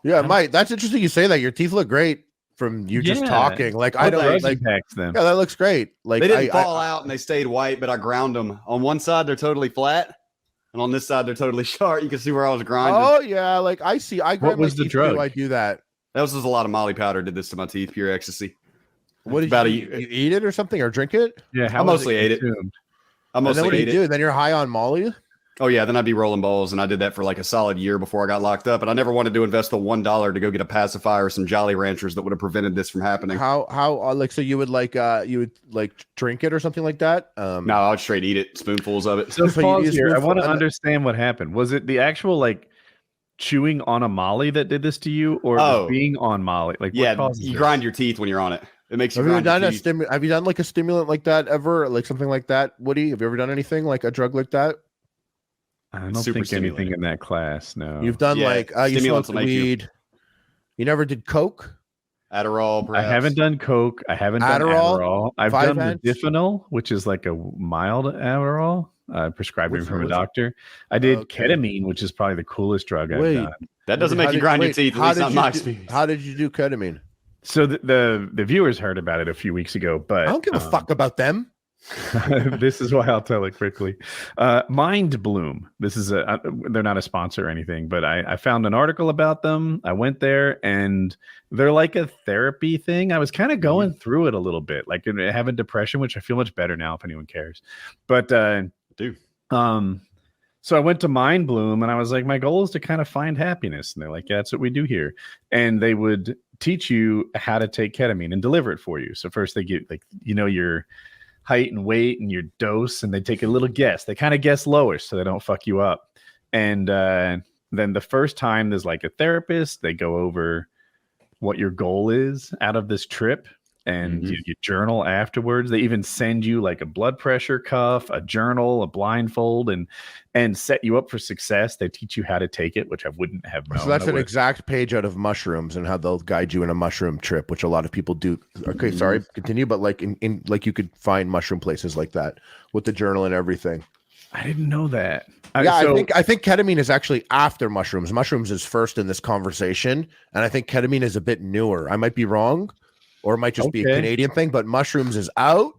Yeah, Mike, that's interesting you say that. Your teeth look great from you just talking. Like, I don't like them. Yeah, that looks great. Like, they didn't fall out and they stayed white, but I ground them. On one side, they're totally flat. And on this side, they're totally sharp. You can see where I was grinding. Oh, yeah. Like, I see. I grind my teeth too. I do that. That was just a lot of Molly powder did this to my teeth. Pure ecstasy. What did you eat it or something or drink it? Yeah, I mostly ate it. I mostly ate it. Then you're high on Molly? Oh, yeah. Then I'd be rolling balls. And I did that for like a solid year before I got locked up. And I never wanted to invest the $1 to go get a pacifier or some Jolly Ranchers that would have prevented this from happening. How like, so you would drink it or something like that? No, I would straight eat it, spoonfuls of it. So pause here. I want to understand what happened. Was it the actual like chewing on a Molly that did this to you, or being on Molly? Like, yeah, you grind your teeth when you're on it. It makes you. Have you done like a stimulant like that ever? Like something like that, Woody? Have you ever done anything like a drug like that? I don't think anything in that class. No. You've done you smoked weed. You never did coke? Adderall, perhaps. I haven't done coke. I haven't done Adderall. I've done medicinal, which is like a mild Adderall, prescribed from a doctor. I did ketamine, which is probably the coolest drug I've done. That doesn't make you grind your teeth. At least not my experience. How did you do ketamine? So the viewers heard about it a few weeks ago, but I don't give a fuck about them. This is why I'll tell it quickly. Mind Bloom. This is they're not a sponsor or anything, but I found an article about them. I went there and they're like a therapy thing. I was kind of going through it a little bit, like having depression, which I feel much better now if anyone cares. But so I went to Mind Bloom and I was like, my goal is to kind of find happiness. And they're like, yeah, that's what we do here. And they would teach you how to take ketamine and deliver it for you. So first they get your height and weight and your dose, and they take a little guess. They kind of guess lower so they don't fuck you up. And then the first time there's like a therapist, they go over what your goal is out of this trip, and you journal afterwards. They even send you like a blood pressure cuff, a journal, a blindfold, and set you up for success. They teach you how to take it, which I wouldn't have known. So that's an exact page out of mushrooms and how they'll guide you in a mushroom trip, which a lot of people do. Okay, sorry, continue. But like in like you could find mushroom places like that with the journal and everything. I didn't know that. I think ketamine is actually after mushrooms. Mushrooms is first in this conversation, and I think ketamine is a bit newer. I might be wrong. Or it might just be a Canadian thing, but mushrooms is out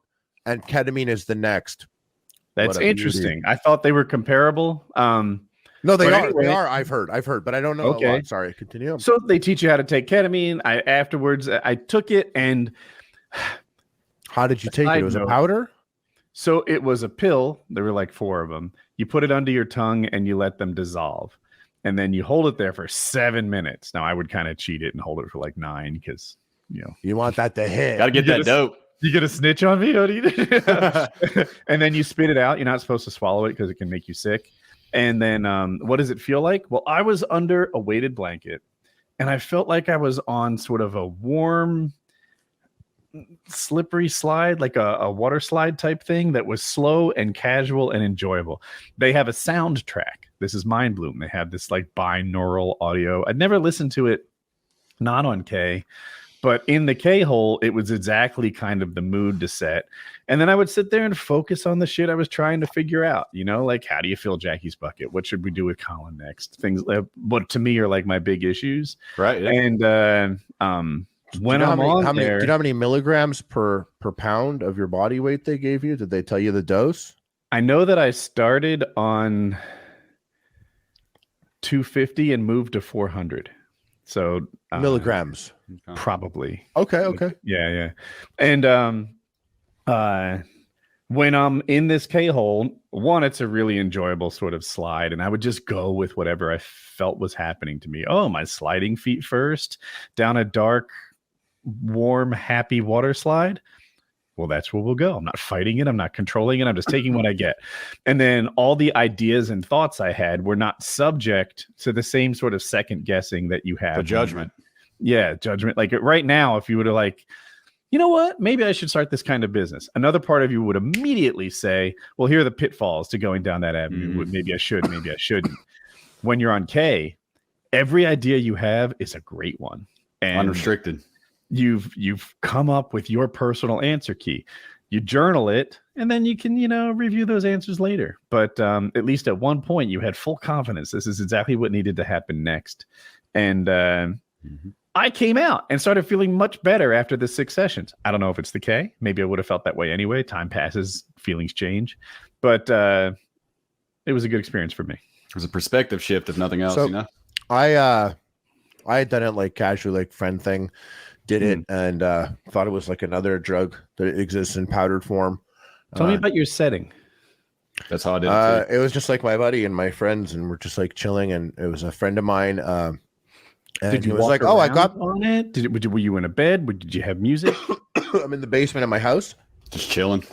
and ketamine is the next. That's interesting. I thought they were comparable. No, they are. Anyway, they are. I've heard, but I don't know. Okay. Sorry, continue. So they teach you how to take ketamine. Afterwards, I took it, and how did you take it? It was a powder? So it was a pill. There were like 4 of them. You put it under your tongue and you let them dissolve. And then you hold it there for 7 minutes. Now I would kind of cheat it and hold it for like 9 because you want that to hit. Gotta get that dope. You get a snitch on me, Odie? And then you spit it out. You're not supposed to swallow it because it can make you sick. And then what does it feel like? Well, I was under a weighted blanket and I felt like I was on sort of a warm, slippery slide, like a water slide type thing that was slow and casual and enjoyable. They have a soundtrack. This is Mind Bloom. They have this like binaural audio. I'd never listened to it, not on K. But in the K-hole, it was exactly kind of the mood to set. And then I would sit there and focus on the shit I was trying to figure out. Like, how do you fill Jackie's bucket? What should we do with Colin next? Things what to me are like my big issues. Right. Yeah. And when I'm on there... Do you know how many milligrams per pound of your body weight they gave you? Did they tell you the dose? I know that I started on 250 and moved to 400. So milligrams. Probably. Okay. Yeah. And when I'm in this K-hole, one, it's a really enjoyable sort of slide, and I would just go with whatever I felt was happening to me. Oh, am I sliding feet first down a dark, warm, happy water slide? Well, that's where we'll go. I'm not fighting it. I'm not controlling it. I'm just taking what I get. And then all the ideas and thoughts I had were not subject to the same sort of second guessing that you have. The judgment. Yeah, judgment. Like right now, if you were to like, you know what, maybe I should start this kind of business. Another part of you would immediately say, well, here are the pitfalls to going down that avenue. Maybe I should, maybe I shouldn't. When you're on K, every idea you have is a great one. And unrestricted. You've come up with your personal answer key. You journal it, and then you can, review those answers later. But at least at one point, you had full confidence. This is exactly what needed to happen next. And I came out and started feeling much better after the 6 sessions. I don't know if it's the K. Maybe I would have felt that way anyway. Time passes, feelings change. But it was a good experience for me. It was a perspective shift, if nothing else, So, you know? I had done it like casually, like friend thing, did it, and thought it was like another drug that exists in powdered form. Tell me about your setting. That's how I did it too. It was just like my buddy and my friends, and we're just like chilling, and it was a friend of mine. And Did you he was walk like, "Oh, I around got on it? Were you in a bed? Did you have music?" I'm in the basement of my house, Just chilling.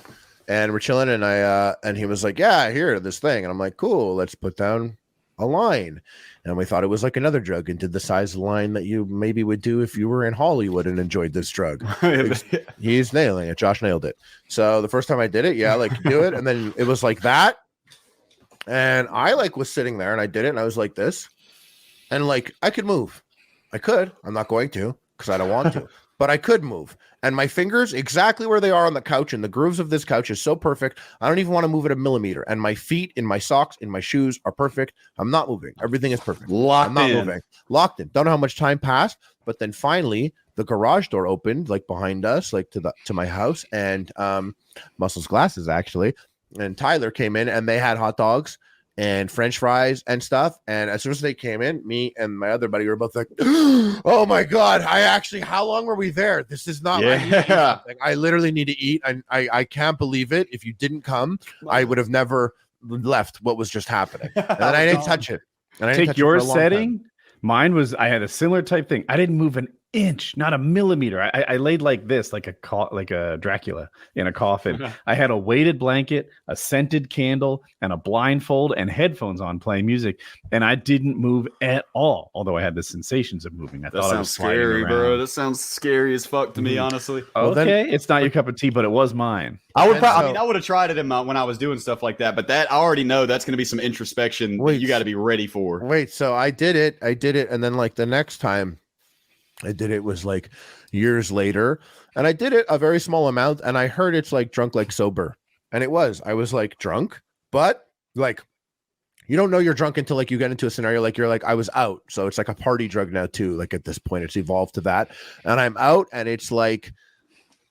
and we're chilling, and and he was like, "Yeah, here, this thing," and I'm like, "Cool, let's put down a line." And we thought it was like another drug, and did the size of the line that you maybe would do if you were in Hollywood and enjoyed this drug. He's nailing it. Josh nailed it. So the first time I did it, yeah, like do it, and then it was like that, and I like was sitting there, and I did it, and I was like this, and like I could move. I could. I'm not going to because I don't want to, but I could move. And my fingers exactly where they are on the couch, and the grooves of this couch is so perfect. I don't even want to move it a millimeter. And my feet in my socks, in my shoes are perfect. I'm not moving. Everything is perfect. Locked I'm not in. moving. Locked in. Don't know how much time passed, but then finally the garage door opened, like behind us, like to my house, and Muscle's glasses actually. And Tyler came in, and they had hot dogs and French fries and stuff. And as soon as they came in, me and my other buddy were both like, "Oh my God, how long were we there? This is not, I literally need to eat. And I can't believe it. If you didn't come, I would have never left what was just happening." And then I didn't touch it. And I didn't Take touch it your for a long setting. time. Mine was, I had a similar type thing. I didn't move an inch, not a millimeter. I laid like this, like a Dracula in a coffin. I had a weighted blanket, a scented candle, and a blindfold and headphones on playing music. And I didn't move at all, although I had the sensations of moving. I That thought I was sounds sliding scary, around. bro. That sounds scary as fuck to me, honestly. Well, Okay, then- it's not your cup of tea, but it was mine. I would. And I so- mean, I would have tried it when I was doing stuff like that, but that I already know that's going to be some introspection that you got to be ready for. Wait, so I did it, and then like the next time I did it was like years later, and I did it a very small amount, and I heard it's like drunk like sober, and I was like drunk, but like you don't know you're drunk until like you get into a scenario like you're like I was out, so it's like a party drug now too. Like at this point, it's evolved to that, and I'm out, and it's like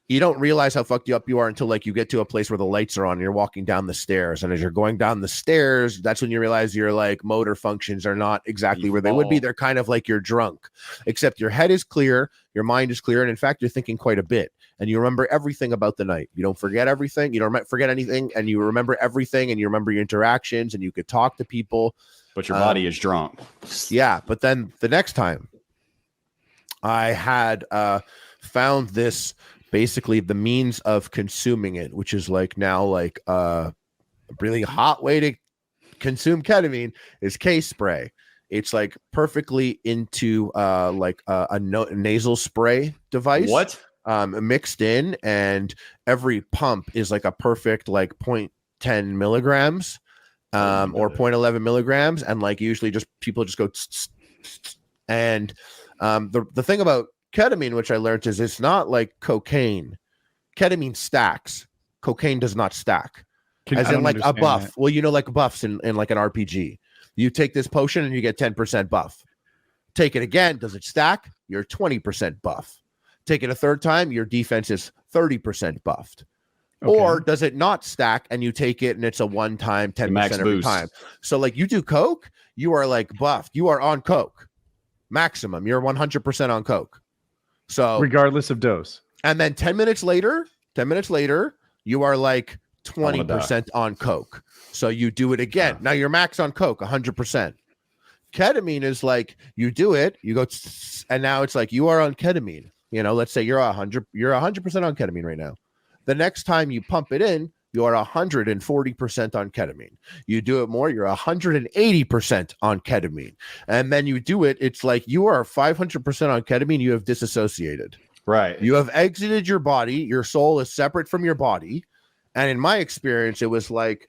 you don't realize how fucked up you are until like you get to a place where the lights are on and you're walking down the stairs. And as you're going down the stairs, that's when you realize your like motor functions are not exactly where they would be. They're kind of like you're drunk, except your head is clear, your mind is clear. And in fact, you're thinking quite a bit and you remember everything about the night. You don't forget everything. You don't forget anything. And you remember everything and you remember your interactions and you could talk to people. But your body is drunk. Yeah. But then the next time I had found this, basically the means of consuming it, which is like now like a really hot way to consume ketamine is case spray. It's like perfectly into like a nasal spray device. What? Mixed in, and every pump is like a perfect like 0.10 milligrams or 0.11 milligrams, and like usually just people just go and the thing about ketamine, which I learned, is it's not like cocaine. Ketamine stacks. Cocaine does not stack. As in like a buff. That. Well, you know, like buffs in like an RPG. You take this potion and you get 10% buff. Take it again. Does it stack? You're 20% buff. Take it a third time. Your defense is 30% buffed. Okay. Or does it not stack and you take it and it's a one-time 10% every time? So like you do coke, you are like buffed. You are on coke. Maximum. You're 100% on coke. So regardless of dose, and then 10 minutes later, you are like 20% on coke. So you do it again. Now you're max on coke, 100%. Ketamine is like you do it, you go, and now it's like you are on ketamine. You know, let's say you're 100% on ketamine right now. The next time you pump it in, you are 140% on ketamine. You do it more, you're 180% on ketamine. And then you do it, it's like you are 500% on ketamine, you have disassociated. Right. You have exited your body, your soul is separate from your body. And in my experience, it was like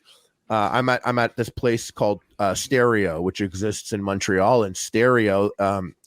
I'm at this place called Stereo, which exists in Montreal, and Stereo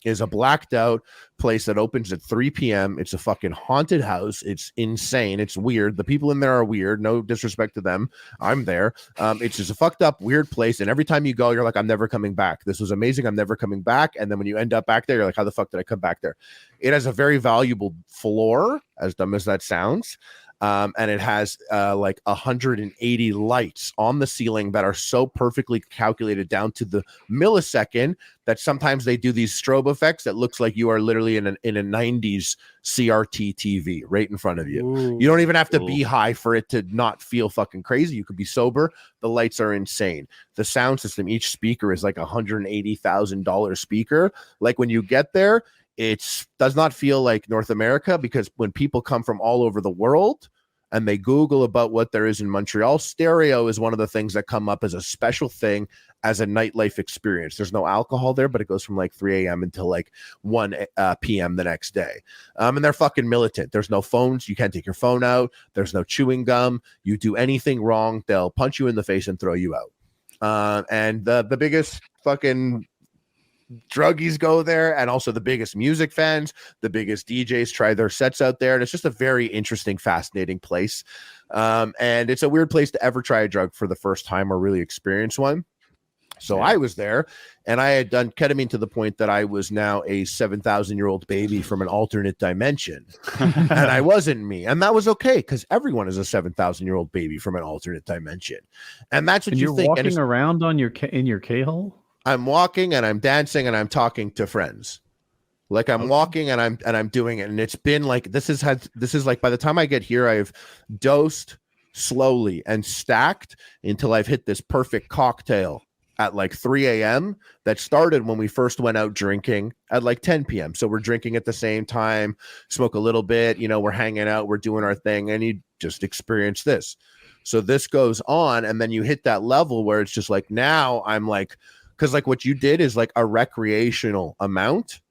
is a blacked out place that opens at 3 p.m. It's a fucking haunted house. It's insane. It's weird. The people in there are weird. No disrespect to them. I'm there. It's just a fucked up, weird place. And every time you go, you're like, I'm never coming back. This was amazing. I'm never coming back. And then when you end up back there, you're like, how the fuck did I come back there? It has a very valuable floor, as dumb as that sounds. And it has like 180 lights on the ceiling that are so perfectly calculated down to the millisecond that sometimes they do these strobe effects that looks like you are literally in a 90s CRT TV right in front of you. Ooh, you don't even have to be high for it to not feel fucking crazy. You could be sober. The lights are insane. The sound system, each speaker is like $180,000 speaker. Like when you get there, it does not feel like North America, because when people come from all over the world and they Google about what there is in Montreal, Stereo is one of the things that come up as a special thing, as a nightlife experience. There's no alcohol there, but it goes from like 3 a.m. until like 1 p.m. the next day. And they're fucking militant. There's no phones. You can't take your phone out. There's no chewing gum. You do anything wrong, they'll punch you in the face and throw you out. And the biggest fucking druggies go there, and also the biggest music fans, the biggest DJs try their sets out there, and it's just a very interesting, fascinating place. And it's a weird place to ever try a drug for the first time or really experience one. So I was there, and I had done ketamine to the point that I was now a 7,000-year-old baby from an alternate dimension, and I wasn't me, and that was okay, because everyone is a 7,000-year-old baby from an alternate dimension, and that's what and you think. Walking around on your in your K-hole. I'm walking and I'm dancing and I'm talking to friends. Like I'm walking and I'm doing it. And it's been like, this is like, by the time I get here, I've dosed slowly and stacked until I've hit this perfect cocktail at like 3 a.m. that started when we first went out drinking at like 10 p.m. So we're drinking at the same time, smoke a little bit, we're hanging out, we're doing our thing, and you just experience this. So this goes on, and then you hit that level where it's just like, now I'm like, because like what you did is like a recreational amount.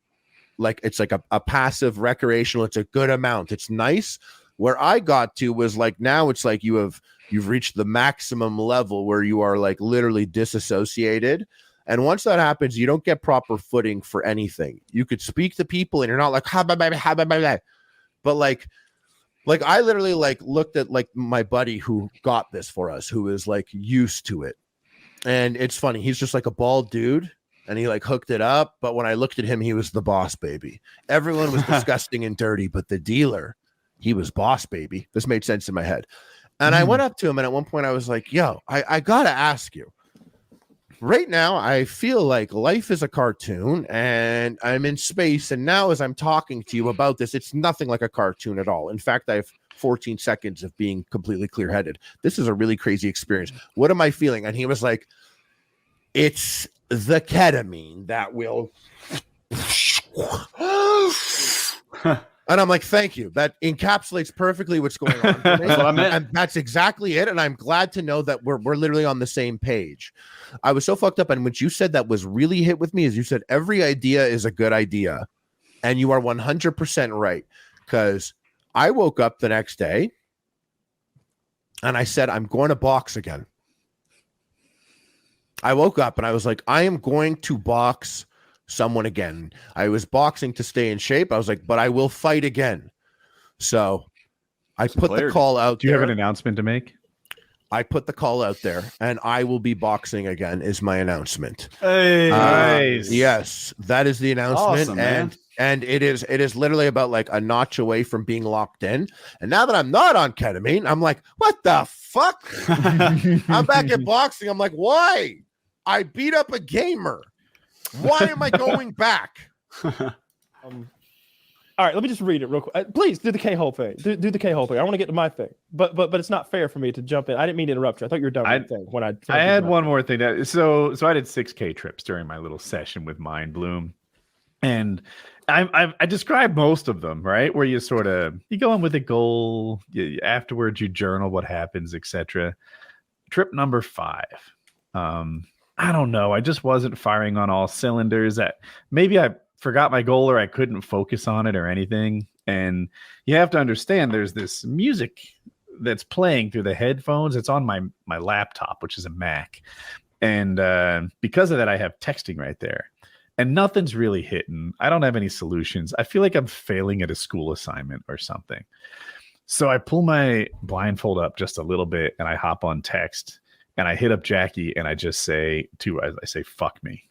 Like it's like a passive recreational. It's a good amount. It's nice. Where I got to was like, now it's like you've reached the maximum level where you are like literally disassociated. And once that happens, you don't get proper footing for anything. You could speak to people and you're not like, but like I literally like looked at like my buddy who got this for us, who is like used to it. And it's funny, he's just like a bald dude, and he like hooked it up. But when I looked at him, he was the boss baby. Everyone was disgusting and dirty, but the dealer, he was boss baby. This made sense in my head. And I went up to him, and at one point I was like, yo, I gotta ask you. Right now, I feel like life is a cartoon and I'm in space. And now as I'm talking to you about this, it's nothing like a cartoon at all. In fact, I have 14 seconds of being completely clear-headed. This is a really crazy experience. What am I feeling? And he was like, it's the ketamine that will... And I'm like, thank you. That encapsulates perfectly what's going on. That's what I meant. And that's exactly it. And I'm glad to know that we're literally on the same page. I was so fucked up. And what you said that was really hit with me is you said every idea is a good idea. And you are 100% right. Because I woke up the next day and I said, I'm going to box again. I woke up and I was like, I am going to box someone again. I was boxing to stay in shape. I was like, but I will fight again. So I put the call out there. Do you have an announcement to make? I put the call out there, and I will be boxing again is my announcement. Hey, nice. Yes, that is the announcement. Awesome, man. And it is literally about like a notch away from being locked in. And now that I'm not on ketamine, I'm like, what the fuck? I'm back at boxing. I'm like, why? I beat up a gamer. Why am I going back? All right, let me just read it real quick. Please do the K-hole thing. Do the K-hole thing. I want to get to my thing, but it's not fair for me to jump in. I didn't mean to interrupt you. I thought you were done with the thing when I had one more thing. So I did 6K trips during my little session with Mind Bloom, and I described most of them, right? Where you sort of you go in with a goal. Afterwards, you journal what happens, etc. Trip number 5. I don't know. I just wasn't firing on all cylinders. Maybe I forgot my goal or I couldn't focus on it or anything. And you have to understand there's this music that's playing through the headphones. It's on my laptop, which is a Mac, and because of that, I have texting right there, and nothing's really hitting. I don't have any solutions. I feel like I'm failing at a school assignment or something. So I pull my blindfold up just a little bit, and I hop on text, and I hit up Jackie, and I just say I say fuck me.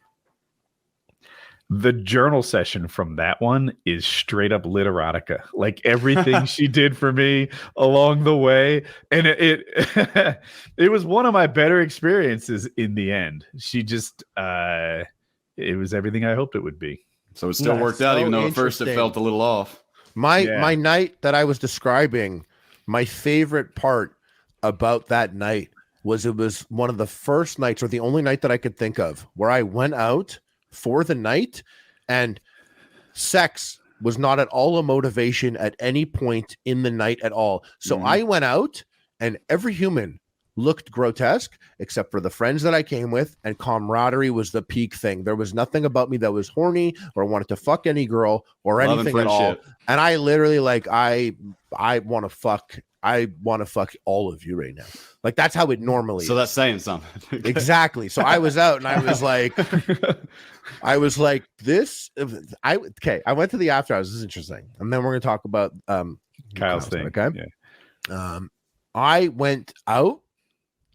The journal session from that one is straight up literotica, like everything she did for me along the way. And it was one of my better experiences in the end. She just, it was everything I hoped it would be. So it still worked out, even though at first it felt a little off. My night that I was describing, my favorite part about that night was it was one of the first nights, or the only night that I could think of, where I went out for the night, and sex was not at all a motivation at any point in the night at all. So I went out, and every human looked grotesque except for the friends that I came with, and camaraderie was the peak thing. There was nothing about me that was horny or wanted to fuck any girl or anything at all. And I literally, like, I want to fuck all of you right now. Like, that's how it normally is. So that's saying something. Exactly. So I was out, and I was like, I went to the after hours. This is interesting. And then we're going to talk about Kyle's thing. Okay. Yeah. I went out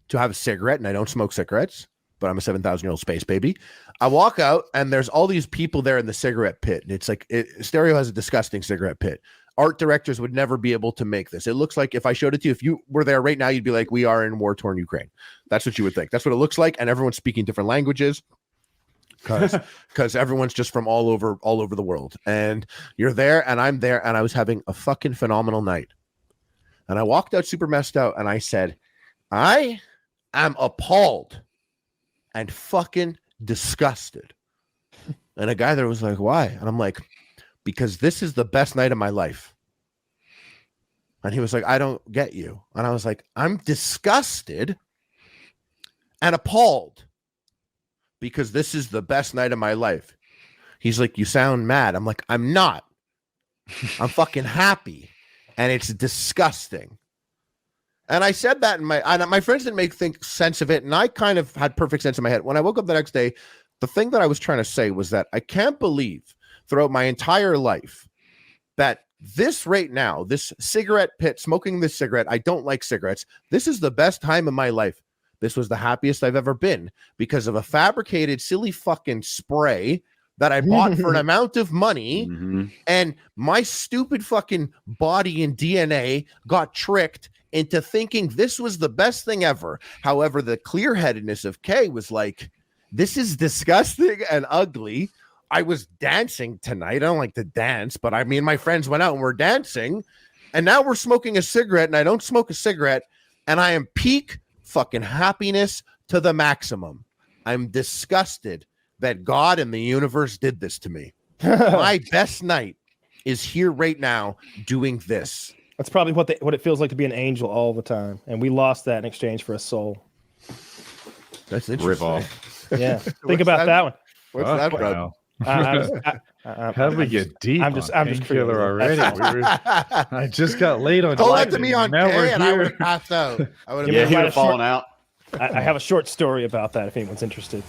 to have a cigarette, and I don't smoke cigarettes, but I'm a 7,000-year-old space baby. I walk out, and there's all these people there in the cigarette pit. And it's like, Stereo has a disgusting cigarette pit. Art directors would never be able to make this. It looks like, if I showed it to you, if you were there right now, you'd be like, we are in war-torn Ukraine. That's what you would think. That's what it looks like. And everyone's speaking different languages because everyone's just from all over the world. And you're there, and I'm there, and I was having a fucking phenomenal night. And I walked out super messed out, and I said, I am appalled and fucking disgusted. And a guy there was like, why? And I'm like, because this is the best night of my life. And he was like, I don't get you. And I was like, I'm disgusted and appalled because this is the best night of my life. He's like, you sound mad. I'm like, I'm not. I'm fucking happy. And it's disgusting. And I said that, and my friends didn't think sense of it, and I kind of had perfect sense in my head. When I woke up the next day, the thing that I was trying to say was that I can't believe throughout my entire life that this right now, this cigarette pit, smoking this cigarette, I don't like cigarettes. This is the best time of my life. This was the happiest I've ever been because of a fabricated, silly fucking spray that I bought for an amount of money, and my stupid fucking body and DNA got tricked into thinking this was the best thing ever. However, the clear-headedness of Kay was like, this is disgusting and ugly. I was dancing tonight. I don't like to dance, but I mean, my friends went out and we're dancing, and now we're smoking a cigarette, and I don't smoke a cigarette, and I am peak fucking happiness to the maximum. I'm disgusted that God and the universe did this to me. My best night is here right now doing this. That's probably what it feels like to be an angel all the time, and we lost that in exchange for a soul. That's interesting. Rip off. Yeah, think about that one. What's that about? How did we get deep? I'm just Painkiller Already. I just got laid on. Told that to me on K, and I would have passed out. He would have fallen out. I have a short story about that if anyone's interested.